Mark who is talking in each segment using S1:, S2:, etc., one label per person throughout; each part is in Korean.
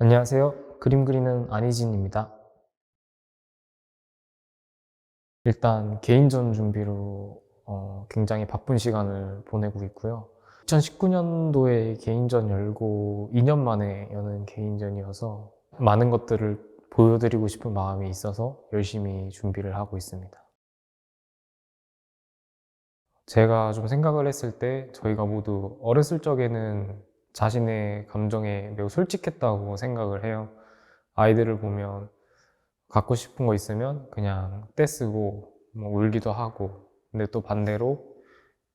S1: 안녕하세요. 그림 그리는 안희진입니다. 일단 개인전 준비로 굉장히 바쁜 시간을 보내고 있고요. 2019년도에 개인전 열고 2년 만에 여는 개인전이어서 많은 것들을 보여드리고 싶은 마음이 있어서 열심히 준비를 하고 있습니다. 제가 좀 생각을 했을 때 저희가 모두 어렸을 적에는 자신의 감정에 매우 솔직했다고 생각을 해요. 아이들을 보면 갖고 싶은 거 있으면 그냥 떼쓰고 뭐 울기도 하고, 근데 또 반대로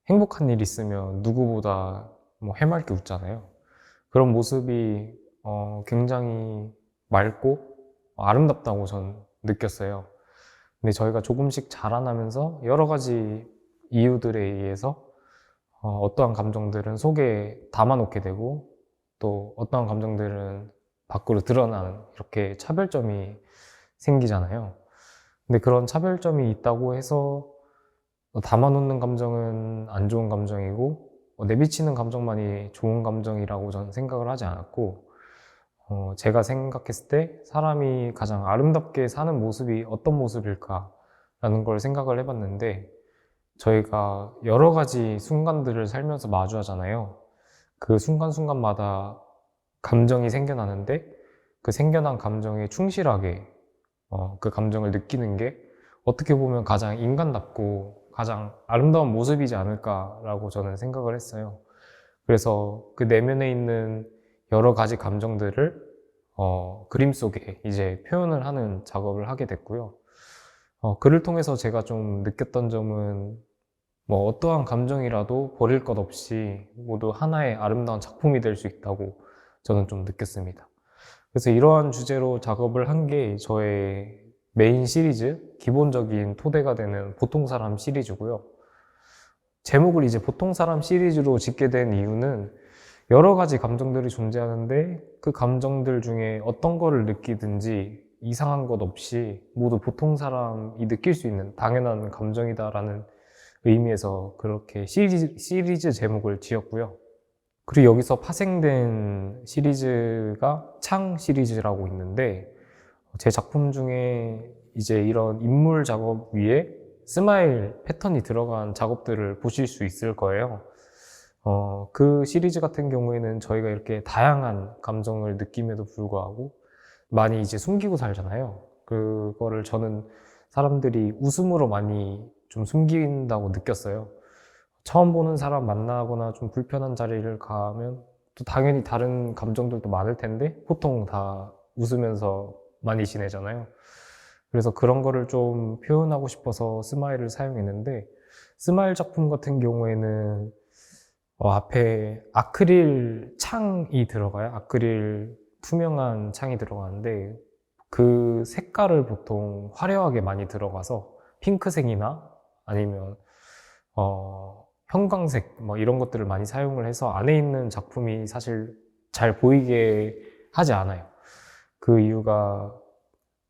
S1: 행복한 일 있으면 누구보다 뭐 해맑게 웃잖아요. 그런 모습이 굉장히 맑고 아름답다고 전 느꼈어요. 근데 저희가 조금씩 자라나면서 여러 가지 이유들에 의해서 어떠한 감정들은 속에 담아놓게 되고, 또 어떠한 감정들은 밖으로 드러나는, 이렇게 차별점이 생기잖아요. 근데 그런 차별점이 있다고 해서 담아놓는 감정은 안 좋은 감정이고, 내비치는 감정만이 좋은 감정이라고 저는 생각을 하지 않았고, 제가 생각했을 때 사람이 가장 아름답게 사는 모습이 어떤 모습일까라는 걸 생각을 해봤는데, 저희가 여러 가지 순간들을 살면서 마주하잖아요. 그 순간순간마다 감정이 생겨나는데, 그 생겨난 감정에 충실하게 그 감정을 느끼는 게 어떻게 보면 가장 인간답고 가장 아름다운 모습이지 않을까라고 저는 생각을 했어요. 그래서 그 내면에 있는 여러 가지 감정들을 그림 속에 이제 표현을 하는 작업을 하게 됐고요. 글을 통해서 제가 좀 느꼈던 점은, 뭐 어떠한 감정이라도 버릴 것 없이 모두 하나의 아름다운 작품이 될 수 있다고 저는 좀 느꼈습니다. 그래서 이러한 주제로 작업을 한 게 저의 메인 시리즈, 기본적인 토대가 되는 보통 사람 시리즈고요. 제목을 이제 보통 사람 시리즈로 짓게 된 이유는, 여러 가지 감정들이 존재하는데 그 감정들 중에 어떤 거를 느끼든지 이상한 것 없이 모두 보통 사람이 느낄 수 있는 당연한 감정이다라는 의미에서 그렇게 시리즈 제목을 지었고요. 그리고 여기서 파생된 시리즈가 창 시리즈라고 있는데, 제 작품 중에 이제 이런 인물 작업 위에 스마일 패턴이 들어간 작업들을 보실 수 있을 거예요. 그 시리즈 같은 경우에는 저희가 이렇게 다양한 감정을 느낌에도 불구하고 많이 이제 숨기고 살잖아요. 그거를 저는 사람들이 웃음으로 많이 좀 숨긴다고 느꼈어요. 처음 보는 사람 만나거나 좀 불편한 자리를 가면 또 당연히 다른 감정들도 많을 텐데 보통 다 웃으면서 많이 지내잖아요. 그래서 그런 거를 좀 표현하고 싶어서 스마일을 사용했는데, 스마일 작품 같은 경우에는 앞에 아크릴 창이 들어가요. 아크릴 투명한 창이 들어가는데, 그 색깔을 보통 화려하게 많이 들어가서 핑크색이나 아니면 형광색 뭐 이런 것들을 많이 사용을 해서 안에 있는 작품이 사실 잘 보이게 하지 않아요. 그 이유가,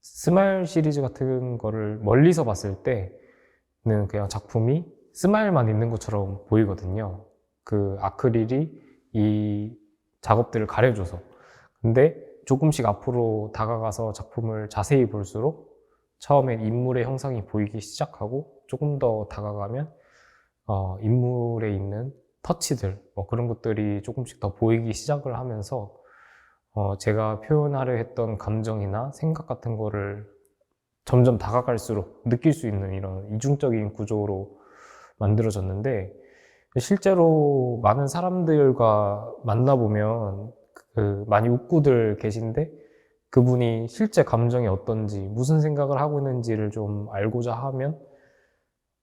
S1: 스마일 시리즈 같은 거를 멀리서 봤을 때는 그냥 작품이 스마일만 있는 것처럼 보이거든요. 그 아크릴이 이 작업들을 가려줘서. 근데 조금씩 앞으로 다가가서 작품을 자세히 볼수록 처음엔 인물의 형상이 보이기 시작하고, 조금 더 다가가면 인물에 있는 터치들, 뭐 그런 것들이 조금씩 더 보이기 시작을 하면서 제가 표현하려 했던 감정이나 생각 같은 거를 점점 다가갈수록 느낄 수 있는 이런 이중적인 구조로 만들어졌는데, 실제로 많은 사람들과 만나보면 그 많이 웃고들 계신데, 그분이 실제 감정이 어떤지, 무슨 생각을 하고 있는지를 좀 알고자 하면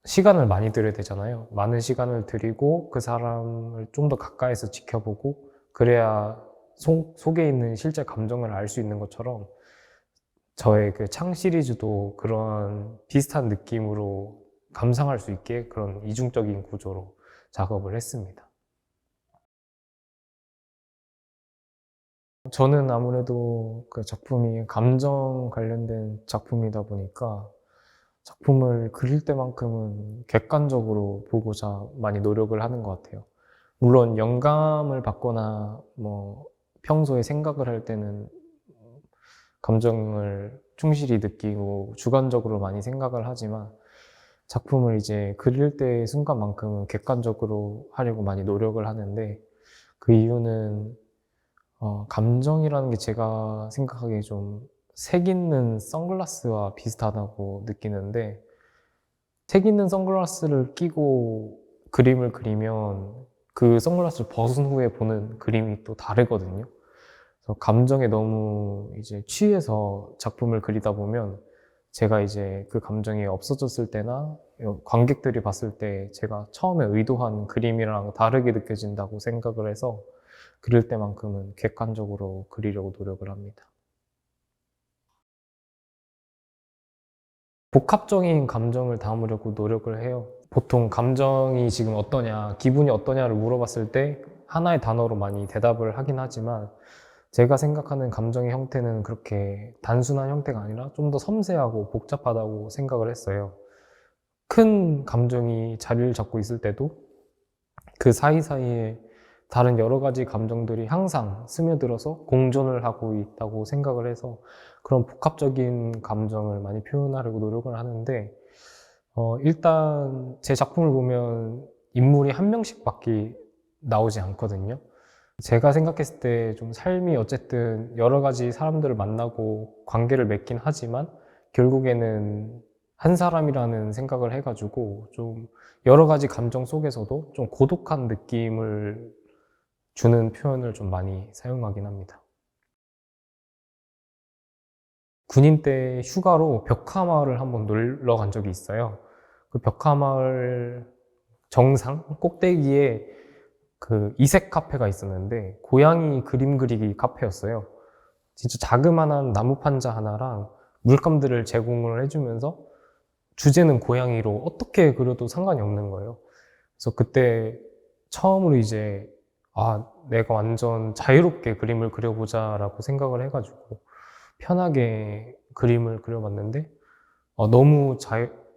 S1: 시간을 많이 들여야 되잖아요. 많은 시간을 들이고 그 사람을 좀 더 가까이서 지켜보고, 그래야 속에 있는 실제 감정을 알 수 있는 것처럼, 저의 그 창 시리즈도 그런 비슷한 느낌으로 감상할 수 있게 그런 이중적인 구조로 작업을 했습니다. 저는 아무래도 그 작품이 감정 관련된 작품이다 보니까 작품을 그릴 때만큼은 객관적으로 보고자 많이 노력을 하는 것 같아요. 물론 영감을 받거나 뭐 평소에 생각을 할 때는 감정을 충실히 느끼고 주관적으로 많이 생각을 하지만 작품을 이제 그릴 때의 순간만큼은 객관적으로 하려고 많이 노력을 하는데 그 이유는 감정이라는 게 제가 생각하기에 좀 색 있는 선글라스와 비슷하다고 느끼는데 색 있는 선글라스를 끼고 그림을 그리면 그 선글라스를 벗은 후에 보는 그림이 또 다르거든요. 그래서 감정에 너무 이제 취해서 작품을 그리다 보면 제가 이제 그 감정이 없어졌을 때나 관객들이 봤을 때 제가 처음에 의도한 그림이랑 다르게 느껴진다고 생각을 해서 그릴 때만큼은 객관적으로 그리려고 노력을 합니다. 복합적인 감정을 담으려고 노력을 해요. 보통 감정이 지금 어떠냐, 기분이 어떠냐를 물어봤을 때 하나의 단어로 많이 대답을 하긴 하지만 제가 생각하는 감정의 형태는 그렇게 단순한 형태가 아니라 좀 더 섬세하고 복잡하다고 생각을 했어요. 큰 감정이 자리를 잡고 있을 때도 그 사이사이에 다른 여러 가지 감정들이 항상 스며들어서 공존을 하고 있다고 생각을 해서 그런 복합적인 감정을 많이 표현하려고 노력을 하는데 일단 제 작품을 보면 인물이 한 명씩밖에 나오지 않거든요. 제가 생각했을 때 좀 삶이 어쨌든 여러 가지 사람들을 만나고 관계를 맺긴 하지만 결국에는 한 사람이라는 생각을 해가지고 좀 여러 가지 감정 속에서도 좀 고독한 느낌을 주는 표현을 좀 많이 사용하긴 합니다. 군인 때 휴가로 벽화마을을 한번 놀러 간 적이 있어요. 그 벽화마을 정상 꼭대기에 그 이색 카페가 있었는데 고양이 그림 그리기 카페였어요. 진짜 자그마한 나무 판자 하나랑 물감들을 제공을 해주면서 주제는 고양이로 어떻게 그려도 상관이 없는 거예요. 그래서 그때 처음으로 이제 내가 완전 자유롭게 그림을 그려보자라고 생각을 해가지고 편하게 그림을 그려봤는데 너무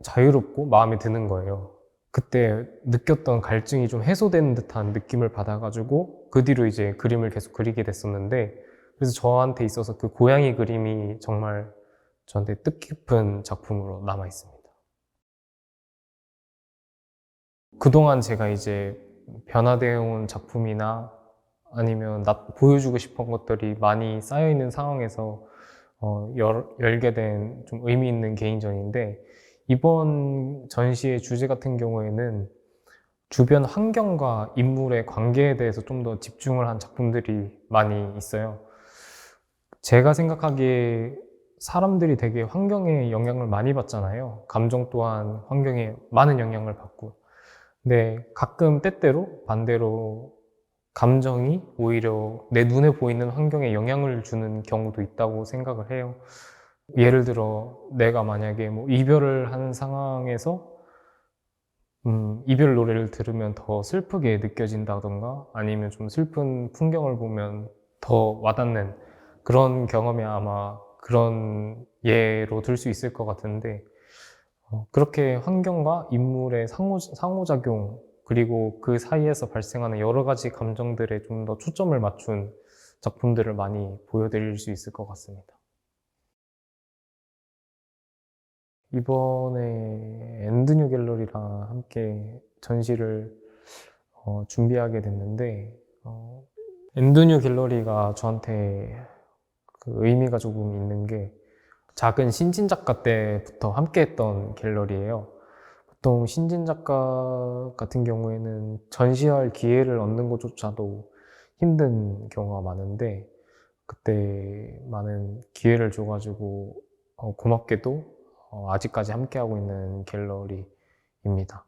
S1: 자유롭고 마음에 드는 거예요. 그때 느꼈던 갈증이 좀 해소된 듯한 느낌을 받아가지고 그 뒤로 이제 그림을 계속 그리게 됐었는데 그래서 저한테 있어서 그 고양이 그림이 정말 저한테 뜻깊은 작품으로 남아 있습니다. 그동안 제가 이제 변화되어 온 작품이나 아니면 보여주고 싶은 것들이 많이 쌓여 있는 상황에서 열게 된 좀 의미 있는 개인전인데 이번 전시의 주제 같은 경우에는 주변 환경과 인물의 관계에 대해서 좀 더 집중을 한 작품들이 많이 있어요. 제가 생각하기에 사람들이 되게 환경에 영향을 많이 받잖아요. 감정 또한 환경에 많은 영향을 받고. 근데 가끔 때때로 반대로 감정이 오히려 내 눈에 보이는 환경에 영향을 주는 경우도 있다고 생각을 해요. 예를 들어 내가 만약에 뭐 이별을 하는 상황에서 이별 노래를 들으면 더 슬프게 느껴진다던가 아니면 좀 슬픈 풍경을 보면 더 와닿는 그런 경험이 아마 그런 예로 들 수 있을 것 같은데 그렇게 환경과 인물의 상호작용 그리고 그 사이에서 발생하는 여러 가지 감정들에 좀 더 초점을 맞춘 작품들을 많이 보여드릴 수 있을 것 같습니다. 이번에 엔드뉴 갤러리랑 함께 전시를 준비하게 됐는데 엔드뉴 갤러리가 저한테 그 의미가 조금 있는 게 작은 신진 작가 때부터 함께 했던 갤러리예요. 보통 신진 작가 같은 경우에는 전시할 기회를 얻는 것조차도 힘든 경우가 많은데 그때 많은 기회를 줘가지고 고맙게도 아직까지 함께하고 있는 갤러리입니다.